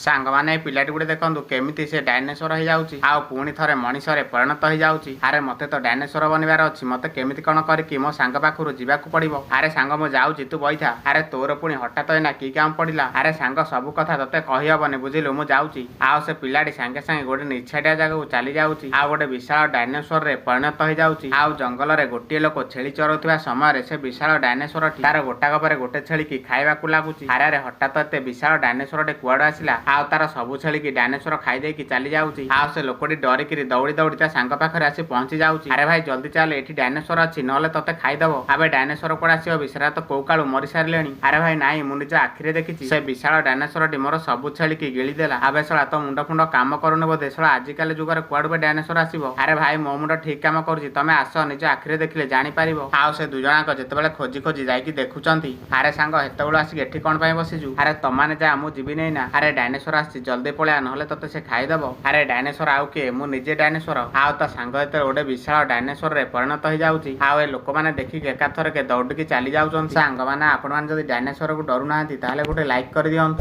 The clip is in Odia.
ସାଙ୍ଗମାନେ ଏଇ ପିଲାଟି ଗୁଟେ ଦେଖନ୍ତୁ କେମିତି ସେ ଡାଇନୋସର ହେଇଯାଉଛି ଆଉ ପୁଣି ଥରେ ମଣିଷରେ ପରିଣତ ହେଇଯାଉଛି। ଆରେ ମତେ ତ ଡାଇନୋସର ବନିବାର ଅଛି, ମତେ କେମିତି କଣ କରିକି ମୋ ସାଙ୍ଗ ପାଖରୁ ଯିବାକୁ ପଡିବ। ଆରେ ସାଙ୍ଗ ମୁଁ ଯାଉଛି, ତୁ ବଇଥା। ଆରେ ତୋର ପୁଣି ହଠାତ ଏଇନା କି କାମ ପଡିଲା? ଆରେ ସାଙ୍ଗ ସବୁ କଥା ତତେ କହିହବନି ବୁଝିଲୁ, ମୁଁ ଯାଉଛି। ଆଉ ସେ ପିଲାଟି ସାଙ୍ଗେ ସାଙ୍ଗେ ଗୋଟେ ନିଛାଟିଆ ଜାଗାକୁ ଚାଲି ଯାଉଛି ଆଉ ଗୋଟେ ବିଶାଳ ଡାଇନୋସରରେ ପରିଣତ ହେଇଯାଉଛି। ଆଉ ଜଙ୍ଗଲରେ ଗୋଟିଏ ଲୋକ ଛେଳି ଚରୁଥିବା ସମୟରେ ସେ ବିଶାଳ ଡାଇନୋସରଟି ତାର ଗୋଟାକ ପରେ ଗୋଟେ ଛେଳିକି ଖାଇବାକୁ ଲାଗୁଛି। ଆରେ ହଠାତ ଏତେ ବିଶାଳ ଡାଇନୋସରଟେ କୁଆଡୁ ଆସିଲା ଆଉ ତାର ସବୁ ଛେଳିକି ଡାଇନୋସର ଖାଇଦେଇକି ଚାଲି ଯାଉଛି। ଆଉ ସେ ଲୋକଟି ଡରିକିରି ଦୌଡ଼ି ଦୌଡ଼ି ତା ସାଙ୍ଗ ପାଖରେ ଆସି ପହଞ୍ଚି ଯାଉଛି। ଆରେ ଭାଇ ଜଲ୍ଦି ଚାଲେ, ଏଠି ଡାଇନୋସର ଅଛି, ନହେଲେ ତତେ ଖାଇଦବ। ଆବେ ଡାଇନୋସର କୁଆଡେ ଆସିବ, ବିଶାଳ ତ କୋଉ କାଳୁ ମରି ସାରିଲେଣି। ଆରେ ଭାଇ ନାଇଁ, ମୁଁ ନିଜ ଆଖିରେ ଦେଖିଛି ସେ ବିଶାଳ ଡାଇନୋସରଟି ମୋର ସବୁ ଛେଳିକି ଗିଳିଦେଲା। ଆବେ ଶଳା ତୋ ମୁଣ୍ଡ ଫୁଣ୍ଡ କାମ କରୁନି ବୋଧେ, ଶଳା ଆଜିକାଲି ଯୁଗରେ କୁଆଡୁ ବେ ଡାଇନୋସର ଆସିବ। ଆରେ ଭାଇ ମୋ ମୁଣ୍ଡ ଠିକ କାମ କରୁଛି, ତମେ ଆସ ନିଜ ଆଖିରେ ଦେଖିଲେ ଜାଣିପାରିବ। ଆଉ ସେ ଦୁଜଣାଙ୍କ ଯେତେବେଳେ ଖୋଜି ଖୋଜି ଯାଇକି ଦେଖୁଛନ୍ତି, ଆରେ ସାଙ୍ଗ ହେତେବେଳୁ ଆସିକି ଏଠି କଣ ପାଇଁ ବସିଛୁ? ଆରେ ତମାନେ ଯା, ମୁଁ ଯିବିନି ଏଇନା। ଆରେ ଡାଇନୋସର ଆସିଛି, ଜଲ୍ଦି ପଳେଆ, ନହେଲେ ତତେ ସେ ଖାଇଦବ। ଆରେ ଡାଇନୋସର ଆଉ କିଏ, ମୁଁ ନିଜେ ଡାଇନୋସର। ଆଉ ତା ସାଙ୍ଗ ଯେତେବେଳେ ଗୋଟେ ବିଶାଳ ଡାଇନୋସରରେ ପରିଣତ ହେଇଯାଉଛି ଆଉ ଏ ଲୋକମାନେ ଦେଖିକି ଏକାଥରକେ ଦୌଡ଼ିକି ଚାଲି ଯାଉଛନ୍ତି। ସାଙ୍ଗମାନେ ଆପଣମାନେ ଯଦି ଡାଇନୋସରକୁ ଡରୁନାହାନ୍ତି ତାହେଲେ ଗୋଟେ ଲାଇକ୍ କରିଦିଅନ୍ତୁ।